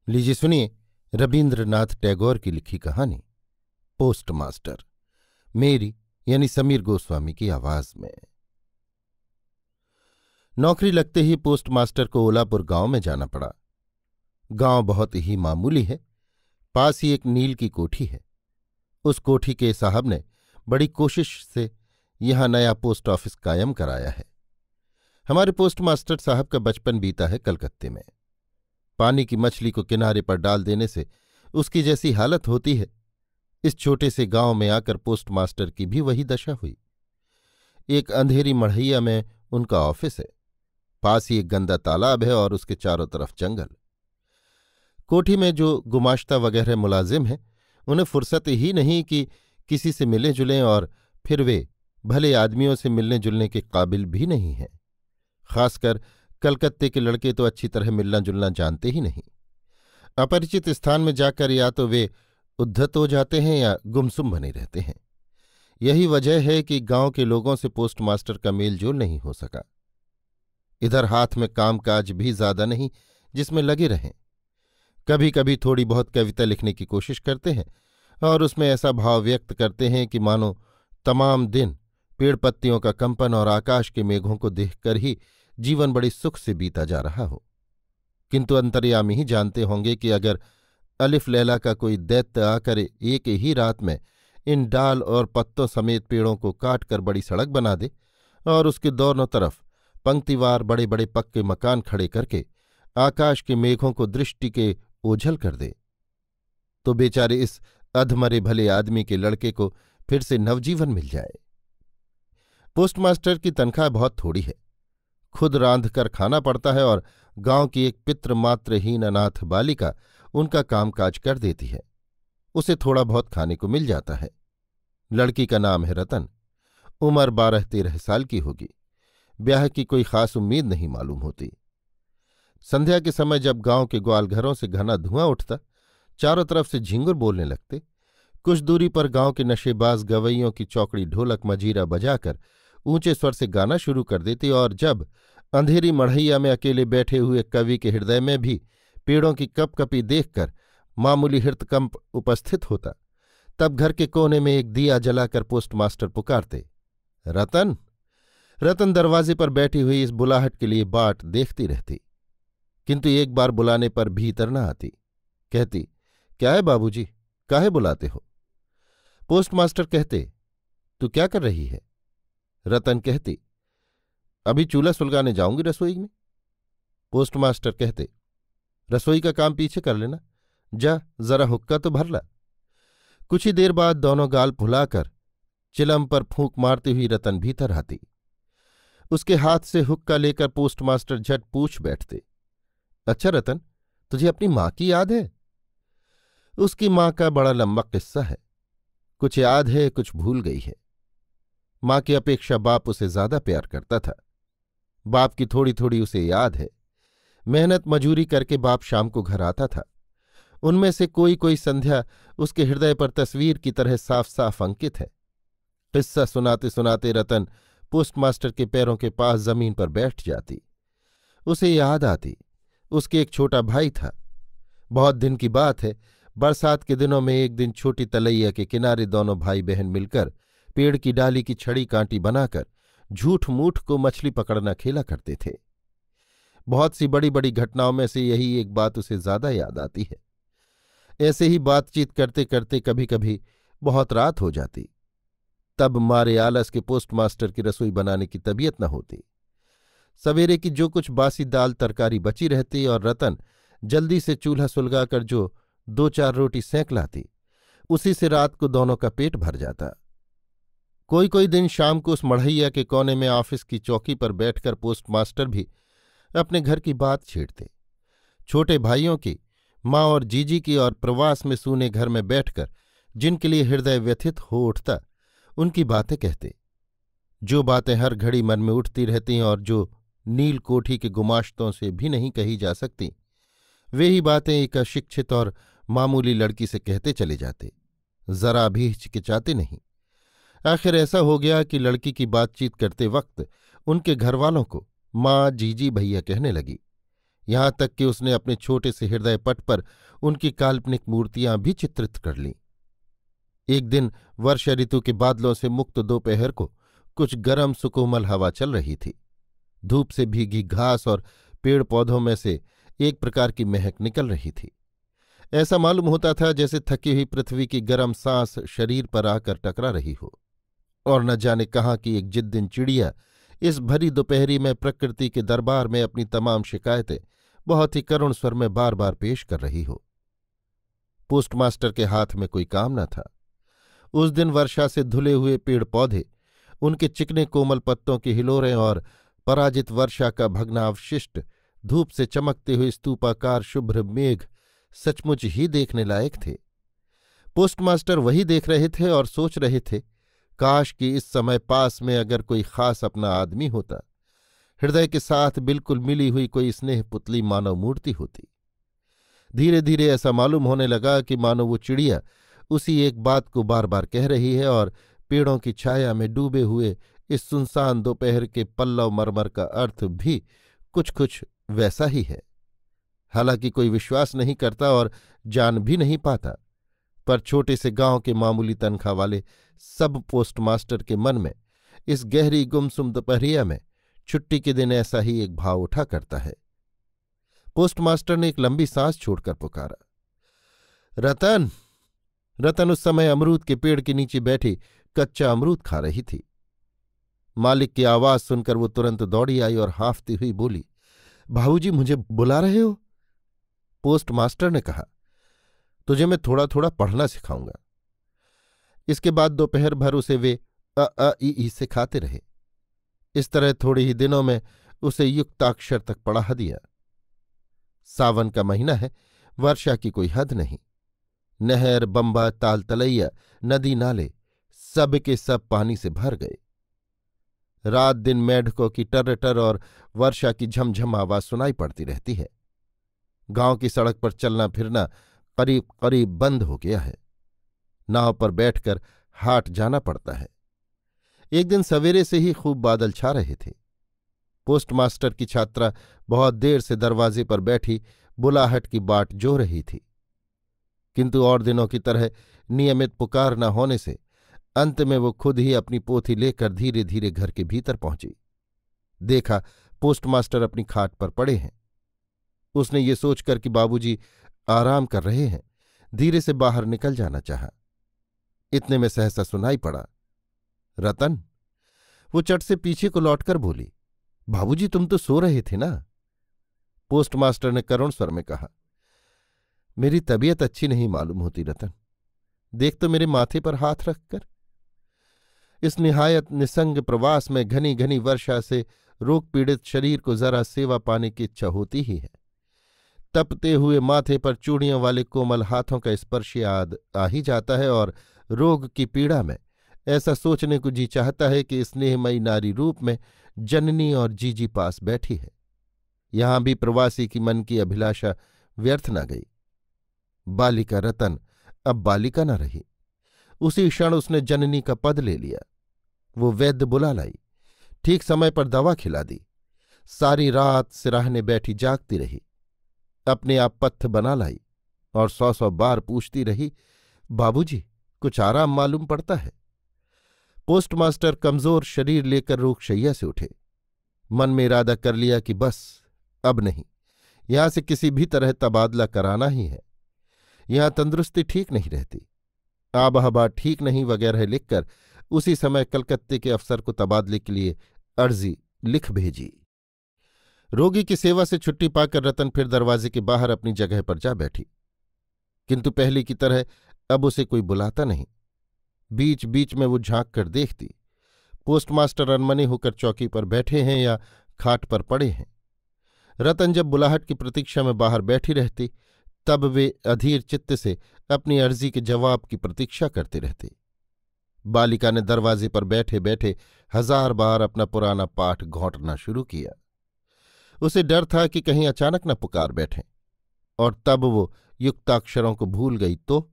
लीजिए सुनिए रबीन्द्रनाथ टैगोर की लिखी कहानी पोस्टमास्टर, मेरी यानी समीर गोस्वामी की आवाज में। नौकरी लगते ही पोस्टमास्टर को ओलापुर गांव में जाना पड़ा। गांव बहुत ही मामूली है। पास ही एक नील की कोठी है। उस कोठी के साहब ने बड़ी कोशिश से यहां नया पोस्ट ऑफिस कायम कराया है। हमारे पोस्टमास्टर साहब का बचपन बीता है कलकत्ते में। पानी की मछली को किनारे पर डाल देने से उसकी जैसी हालत होती है, इस छोटे से गांव में आकर पोस्टमास्टर की भी वही दशा हुई। एक अंधेरी मढ़ैया में उनका ऑफिस है। पास ही एक गंदा तालाब है और उसके चारों तरफ जंगल। कोठी में जो गुमाश्ता वगैरह मुलाजिम हैं, उन्हें फुर्सत ही नहीं कि किसी से मिले जुलें, और फिर वे भले आदमियों से मिलने जुलने के काबिल भी नहीं हैं। खासकर कलकत्ते के लड़के तो अच्छी तरह मिलना जुलना जानते ही नहीं। अपरिचित स्थान में जाकर या तो वे उद्धत हो जाते हैं या गुमसुम बने रहते हैं। यही वजह है कि गांव के लोगों से पोस्टमास्टर का मेलजोल नहीं हो सका। इधर हाथ में कामकाज भी ज्यादा नहीं जिसमें लगे रहें। कभी कभी थोड़ी बहुत कविता लिखने की कोशिश करते हैं और उसमें ऐसा भाव व्यक्त करते हैं कि मानो तमाम दिन पेड़ पत्तियों का कंपन और आकाश के मेघों को देखकर ही जीवन बड़ी सुख से बीता जा रहा हो। किंतु अंतर्यामी ही जानते होंगे कि अगर अलिफ लैला का कोई दैत्य आकर एक ही रात में इन डाल और पत्तों समेत पेड़ों को काट कर बड़ी सड़क बना दे और उसके दोनों तरफ पंक्तिवार बड़े बड़े पक्के मकान खड़े करके आकाश के मेघों को दृष्टि के ओझल कर दे, तो बेचारे इस अधमरे भले आदमी के लड़के को फिर से नवजीवन मिल जाए। पोस्टमास्टर की तनख्वाह बहुत थोड़ी है। खुद रांध कर खाना पड़ता है और गांव की एक पितृमात्रहीन अनाथ बालिका उनका कामकाज कर देती है। उसे थोड़ा बहुत खाने को मिल जाता है। लड़की का नाम है रतन। उम्र 12-13 साल की होगी। ब्याह की कोई खास उम्मीद नहीं मालूम होती। संध्या के समय जब गांव के ग्वालघरों से घना धुआं उठता, चारों तरफ से झिंगुर बोलने लगते, कुछ दूरी पर गांव के नशेबाज गवैयों की चौकड़ी ढोलक मजीरा बजाकर ऊंचे स्वर से गाना शुरू कर देती, और जब अंधेरी मढ़ैया में अकेले बैठे हुए कवि के हृदय में भी पेड़ों की कपकपी देखकर मामूली हृतकंप उपस्थित होता, तब घर के कोने में एक दिया जलाकर पोस्टमास्टर पुकारते, रतन। रतन दरवाजे पर बैठी हुई इस बुलाहट के लिए बाट देखती रहती, किंतु एक बार बुलाने पर भीतर न आती। कहती, क्या है बाबूजी, काहे बुलाते हो? पोस्टमास्टर कहते, तू क्या कर रही है? रतन कहती, अभी चूल्हा सुलगाने जाऊंगी रसोई में। पोस्टमास्टर कहते, रसोई का काम पीछे कर लेना, जा जरा हुक्का तो भर ला। कुछ ही देर बाद दोनों गाल फुलाकर चिलम पर फूंक मारती हुई रतन भीतर आती। उसके हाथ से हुक्का लेकर पोस्टमास्टर झट पूछ बैठते, अच्छा रतन, तुझे अपनी माँ की याद है? उसकी माँ का बड़ा लंबा किस्सा है। कुछ याद है, कुछ भूल गई है। माँ की अपेक्षा बाप उसे ज्यादा प्यार करता था। बाप की थोड़ी थोड़ी उसे याद है। मेहनत मजूरी करके बाप शाम को घर आता था। उनमें से कोई कोई संध्या उसके हृदय पर तस्वीर की तरह साफ साफ अंकित है। किस्सा सुनाते सुनाते रतन पोस्टमास्टर के पैरों के पास जमीन पर बैठ जाती। उसे याद आती, उसके एक छोटा भाई था। बहुत दिन की बात है, बरसात के दिनों में एक दिन छोटी तलैया के किनारे दोनों भाई बहन मिलकर पेड़ की डाली की छड़ी कांटी बनाकर झूठ मूठ को मछली पकड़ना खेला करते थे। बहुत सी बड़ी बड़ी घटनाओं में से यही एक बात उसे ज्यादा याद आती है। ऐसे ही बातचीत करते करते कभी कभी बहुत रात हो जाती। तब मारे आलस के पोस्टमास्टर की रसोई बनाने की तबीयत न होती। सवेरे की जो कुछ बासी दाल तरकारी बची रहती और रतन जल्दी से चूल्हा सुलगाकर जो 2-4 रोटी सेंक लाती, उसी से रात को दोनों का पेट भर जाता। कोई कोई दिन शाम को उस मढ़ैया के कोने में ऑफिस की चौकी पर बैठकर पोस्टमास्टर भी अपने घर की बात छेड़ते। छोटे भाइयों की, माँ और जीजी की, और प्रवास में सूने घर में बैठकर जिनके लिए हृदय व्यथित हो उठता, उनकी बातें कहते। जो बातें हर घड़ी मन में उठती रहती और जो नील कोठी के गुमाश्तों से भी नहीं कही जा सकती, वे ही बातें एक अशिक्षित और मामूली लड़की से कहते चले जाते, जरा भी हिचकिचाते नहीं। आखिर ऐसा हो गया कि लड़की की बातचीत करते वक्त उनके घरवालों को माँ जीजी भैया कहने लगी। यहां तक कि उसने अपने छोटे से हृदय पट पर उनकी काल्पनिक मूर्तियां भी चित्रित कर लीं। एक दिन वर्षा ऋतु के बादलों से मुक्त दोपहर को कुछ गर्म सुकोमल हवा चल रही थी। धूप से भीगी घास और पेड़ पौधों में से एक प्रकार की महक निकल रही थी। ऐसा मालूम होता था जैसे थकी हुई पृथ्वी की गर्म सांस शरीर पर आकर टकरा रही हो। और न जाने कहाँ की एक जिद्दिन चिड़िया इस भरी दोपहरी में प्रकृति के दरबार में अपनी तमाम शिकायतें बहुत ही करुण स्वर में बार बार पेश कर रही हो। पोस्टमास्टर के हाथ में कोई काम न था। उस दिन वर्षा से धुले हुए पेड़ पौधे, उनके चिकने कोमल पत्तों के हिलोरें और पराजित वर्षा का भग्नावशिष्ट धूप से चमकते हुए स्तूपाकार शुभ्र मेघ सचमुच ही देखने लायक थे। पोस्टमास्टर वही देख रहे थे और सोच रहे थे, काश कि इस समय पास में अगर कोई खास अपना आदमी होता, हृदय के साथ बिल्कुल मिली हुई कोई स्नेह पुतली मानव मूर्ति होती। धीरे धीरे ऐसा मालूम होने लगा कि मानो वो चिड़िया उसी एक बात को बार बार कह रही है और पेड़ों की छाया में डूबे हुए इस सुनसान दोपहर के पल्लव मरमर का अर्थ भी कुछ कुछ वैसा ही है। हालांकि कोई विश्वास नहीं करता और जान भी नहीं पाता, पर छोटे से गांव के मामूली तनख्वाह वाले सब पोस्टमास्टर के मन में इस गहरी गुमसुम दोपहरिया में छुट्टी के दिन ऐसा ही एक भाव उठा करता है। पोस्टमास्टर ने एक लंबी सांस छोड़कर पुकारा, रतन। रतन उस समय अमरूद के पेड़ के नीचे बैठी कच्चा अमरूद खा रही थी। मालिक की आवाज सुनकर वो तुरंत दौड़ी आई और हांफती हुई बोली, भाऊजी मुझे बुला रहे हो? पोस्टमास्टर ने कहा, तुझे मैं थोड़ा थोड़ा पढ़ना सिखाऊंगा। इसके बाद दोपहर भर उसे वे ई सिखाते रहे। इस तरह थोड़े ही दिनों में उसे युक्ताक्षर तक पढ़ा दिया। सावन का महीना है, वर्षा की कोई हद नहीं। नहर, बंबा, ताल तलैया, नदी नाले सब के सब पानी से भर गए। रात दिन मेढकों की टर और वर्षा की झमझम आवाज सुनाई पड़ती रहती है। गांव की सड़क पर चलना फिरना करीब करीब बंद हो गया है। नाव पर बैठकर हाट जाना पड़ता है। एक दिन सवेरे से ही खूब बादल छा रहे थे। पोस्टमास्टर की छात्रा बहुत देर से दरवाजे पर बैठी बुलाहट की बाट जो रही थी, किंतु और दिनों की तरह नियमित पुकार न होने से अंत में वो खुद ही अपनी पोथी लेकर धीरे धीरे घर के भीतर पहुंची। देखा पोस्टमास्टर अपनी खाट पर पड़े हैं। उसने ये सोचकर कि बाबूजी आराम कर रहे हैं, धीरे से बाहर निकल जाना चाहा। इतने में सहसा सुनाई पड़ा, रतन। वो चट से पीछे को लौटकर बोली, बाबूजी तुम तो सो रहे थे ना? पोस्टमास्टर ने करुण स्वर में कहा, मेरी तबीयत अच्छी नहीं मालूम होती रतन। देख तो मेरे माथे पर हाथ रखकर। इस निहायत निसंग प्रवास में घनी घनी वर्षा से रोग पीड़ित शरीर को जरा सेवा पाने की इच्छा होती ही है। तपते हुए माथे पर चूड़ियों वाले कोमल हाथों का स्पर्श याद आ ही जाता है और रोग की पीड़ा में ऐसा सोचने को जी चाहता है कि स्नेहमयी नारी रूप में जननी और जीजी पास बैठी है। यहां भी प्रवासी की मन की अभिलाषा व्यर्थ न गई। बालिका रतन अब बालिका न रही। उसी क्षण उसने जननी का पद ले लिया। वो वैद्य बुला लाई, ठीक समय पर दवा खिला दी। सारी रात सिराहने बैठी जागती रही। अपने आप पत्थ बना लाई और 100 बार पूछती रही, बाबूजी कुछ आराम मालूम पड़ता है? पोस्टमास्टर कमजोर शरीर लेकर रोगशैया से उठे। मन में इरादा कर लिया कि बस अब नहीं, यहां से किसी भी तरह तबादला कराना ही है। यहां तंदुरुस्ती ठीक नहीं रहती, आबहवा ठीक नहीं वगैरह लिखकर उसी समय कलकत्ते के अफसर को तबादले के लिए अर्जी लिख भेजी। रोगी की सेवा से छुट्टी पाकर रतन फिर दरवाजे के बाहर अपनी जगह पर जा बैठी, किंतु पहले की तरह अब उसे कोई बुलाता नहीं। बीच बीच में वो झांक कर देखती, पोस्टमास्टर अनमने होकर चौकी पर बैठे हैं या खाट पर पड़े हैं। रतन जब बुलाहट की प्रतीक्षा में बाहर बैठी रहती, तब वे अधीर चित्त से अपनी अर्जी के जवाब की प्रतीक्षा करते रहते। बालिका ने दरवाजे पर बैठे बैठे 1000 बार अपना पुराना पाठ घोंटना शुरू किया। उसे डर था कि कहीं अचानक न पुकार बैठें, और तब वो युक्ताक्षरों को भूल गई तो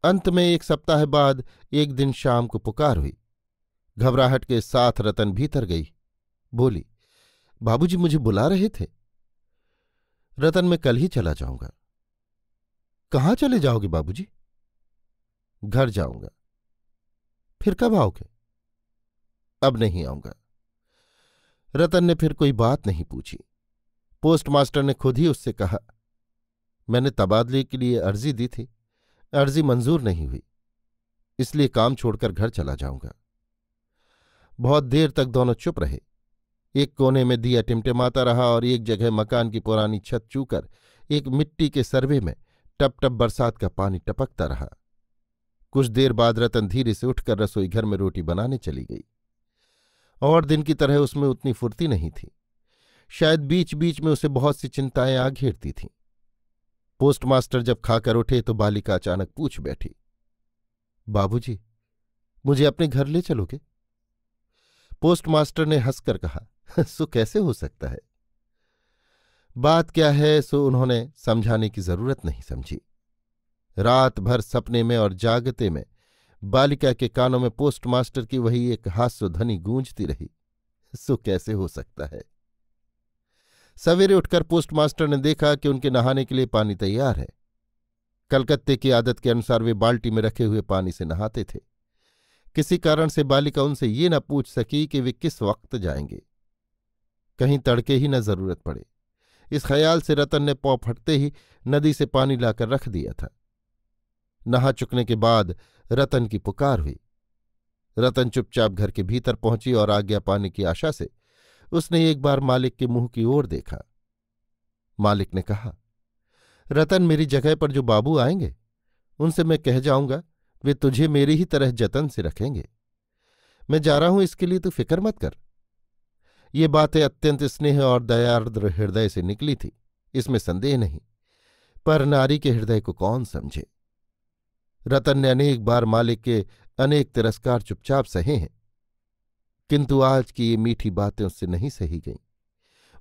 अंत में 1 सप्ताह बाद एक दिन शाम को पुकार हुई। घबराहट के साथ रतन भीतर गई। बोली, बाबूजी मुझे बुला रहे थे? रतन, मैं कल ही चला जाऊंगा। कहाँ चले जाओगे बाबूजी? घर जाऊंगा। फिर कब आओगे? अब नहीं आऊंगा। रतन ने फिर कोई बात नहीं पूछी। पोस्टमास्टर ने खुद ही उससे कहा, मैंने तबादले के लिए अर्जी दी थी, अर्जी मंजूर नहीं हुई, इसलिए काम छोड़कर घर चला जाऊंगा। बहुत देर तक दोनों चुप रहे। एक कोने में दिया टिमटिमाता रहा और एक जगह मकान की पुरानी छत चूकर एक मिट्टी के सरवे में टप टप बरसात का पानी टपकता रहा। कुछ देर बाद रतन धीरे से उठकर रसोई घर में रोटी बनाने चली गई। और दिन की तरह उसमें उतनी फुर्ती नहीं थी। शायद बीच बीच में उसे बहुत सी चिंताएं आ घेरती थीं। पोस्टमास्टर जब खाकर उठे तो बालिका अचानक पूछ बैठी, बाबूजी, मुझे अपने घर ले चलोगे? पोस्टमास्टर ने हंसकर कहा, सो कैसे हो सकता है? बात क्या है सो उन्होंने समझाने की जरूरत नहीं समझी। रात भर सपने में और जागते में बालिका के कानों में पोस्टमास्टर की वही एक हास्यध्वनि गूंजती रही, सो कैसे हो सकता है। सवेरे उठकर पोस्टमास्टर ने देखा कि उनके नहाने के लिए पानी तैयार है। कलकत्ते की आदत के अनुसार वे बाल्टी में रखे हुए पानी से नहाते थे। किसी कारण से बालिका उनसे ये न पूछ सकी कि वे किस वक्त जाएंगे, कहीं तड़के ही न जरूरत पड़े। इस ख्याल से रतन ने पौ फटते ही नदी से पानी लाकर रख दिया था। नहा चुकने के बाद रतन की पुकार हुई। रतन चुपचाप घर के भीतर पहुंची और आज्ञा पाने की आशा से उसने एक बार मालिक के मुंह की ओर देखा। मालिक ने कहा, रतन, मेरी जगह पर जो बाबू आएंगे उनसे मैं कह जाऊंगा, वे तुझे मेरी ही तरह जतन से रखेंगे। मैं जा रहा हूं, इसके लिए तू फिक्र मत कर। ये बातें अत्यंत स्नेह और दयार्द्र हृदय से निकली थी, इसमें संदेह नहीं, पर नारी के हृदय को कौन समझे। रतन ने अनेक बार मालिक के अनेक तिरस्कार चुपचाप सहे हैं, किंतु आज की ये मीठी बातें उससे नहीं सही गईं।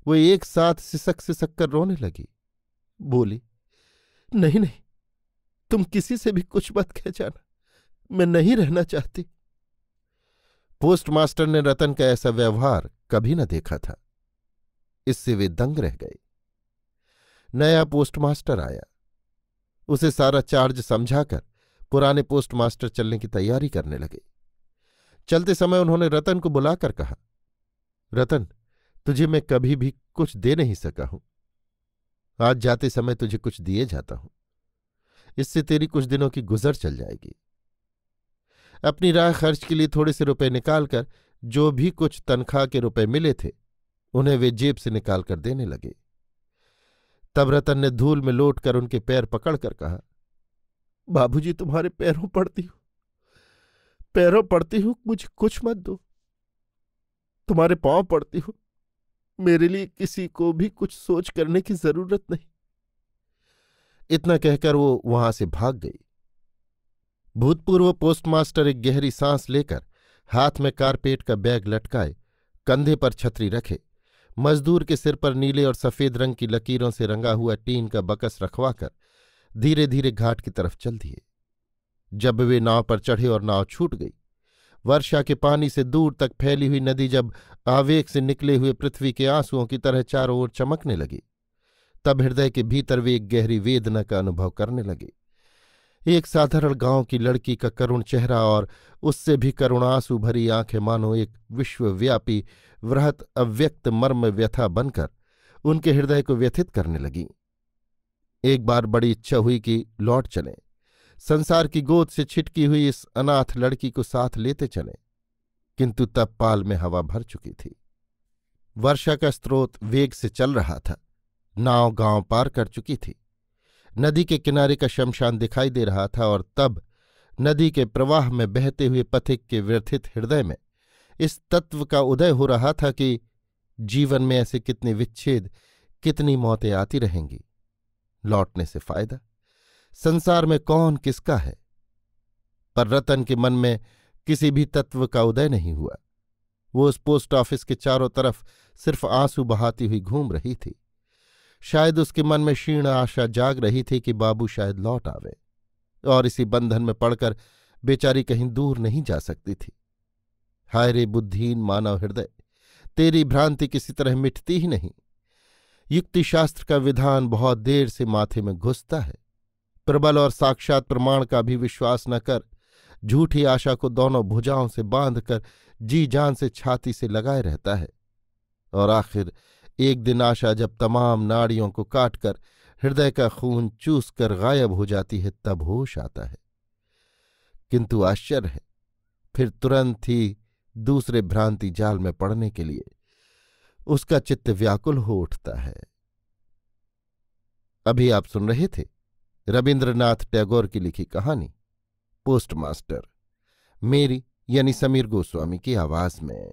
वो एक साथ सिसक सिसक कर रोने लगी। बोली, नहीं नहीं, तुम किसी से भी कुछ मत कह जाना, मैं नहीं रहना चाहती। पोस्टमास्टर ने रतन का ऐसा व्यवहार कभी न देखा था। इससे वे दंग रह गए। नया पोस्टमास्टर आया। उसे सारा चार्ज समझाकर पुराने पोस्टमास्टर चलने की तैयारी करने लगे। चलते समय उन्होंने रतन को बुलाकर कहा, रतन, तुझे मैं कभी भी कुछ दे नहीं सका हूं, आज जाते समय तुझे कुछ दिए जाता हूं, इससे तेरी कुछ दिनों की गुजर चल जाएगी। अपनी राह खर्च के लिए थोड़े से रुपए निकालकर जो भी कुछ तनख्वाह के रुपए मिले थे उन्हें वे जेब से निकालकर देने लगे। तब रतन ने धूल में लौटकर उनके पैर पकड़कर कहा, बाबूजी, तुम्हारे पैरों पड़ती हूं, मुझे कुछ मत दो। तुम्हारे पांव पड़ती हूं, मेरे लिए किसी को भी कुछ सोच करने की जरूरत नहीं। इतना कहकर वो वहां से भाग गई। भूतपूर्व पोस्टमास्टर एक गहरी सांस लेकर हाथ में कारपेट का बैग लटकाए, कंधे पर छतरी रखे, मजदूर के सिर पर नीले और सफेद रंग की लकीरों से रंगा हुआ टीन का बकस रखवाकर धीरे धीरे घाट की तरफ चल दिए। जब वे नाव पर चढ़े और नाव छूट गई, वर्षा के पानी से दूर तक फैली हुई नदी जब आवेग से निकले हुए पृथ्वी के आंसुओं की तरह चारों ओर चमकने लगी, तब हृदय के भीतर वे एक गहरी वेदना का अनुभव करने लगे। एक साधारण गांव की लड़की का करुण चेहरा और उससे भी करुण आंसू भरी आंखें मानो एक विश्वव्यापी वृहत अव्यक्त मर्म व्यथा बनकर उनके हृदय को व्यथित करने लगीं। एक बार बड़ी इच्छा हुई कि लौट चलें, संसार की गोद से छिटकी हुई इस अनाथ लड़की को साथ लेते चलें, किंतु तब पाल में हवा भर चुकी थी। वर्षा का स्रोत वेग से चल रहा था। नाव गांव पार कर चुकी थी। नदी के किनारे का शमशान दिखाई दे रहा था और तब नदी के प्रवाह में बहते हुए पथिक के व्यथित हृदय में इस तत्व का उदय हो रहा था कि जीवन में ऐसे कितने विच्छेद, कितनी मौतें आती रहेंगी। लौटने से फायदा, संसार में कौन किसका है। पर रतन के मन में किसी भी तत्व का उदय नहीं हुआ। वो उस पोस्ट ऑफिस के चारों तरफ सिर्फ आंसू बहाती हुई घूम रही थी। शायद उसके मन में क्षीण आशा जाग रही थी कि बाबू शायद लौट आवे, और इसी बंधन में पड़कर बेचारी कहीं दूर नहीं जा सकती थी। हाय रे बुद्धिहीन मानव हृदय, तेरी भ्रांति किसी तरह मिटती ही नहीं। युक्तिशास्त्र का विधान बहुत देर से माथे में घुसता है। प्रबल और साक्षात प्रमाण का भी विश्वास न कर झूठी आशा को दोनों भुजाओं से बांधकर जी जान से छाती से लगाए रहता है। और आखिर एक दिन आशा जब तमाम नाड़ियों को काटकर हृदय का खून चूस कर गायब हो जाती है तब होश आता है। किंतु आश्चर्य है, फिर तुरंत ही दूसरे भ्रांति जाल में पड़ने के लिए उसका चित्त व्याकुल हो उठता है। अभी आप सुन रहे थे रविन्द्रनाथ टैगोर की लिखी कहानी पोस्टमास्टर, मेरी यानी समीर गोस्वामी की आवाज में।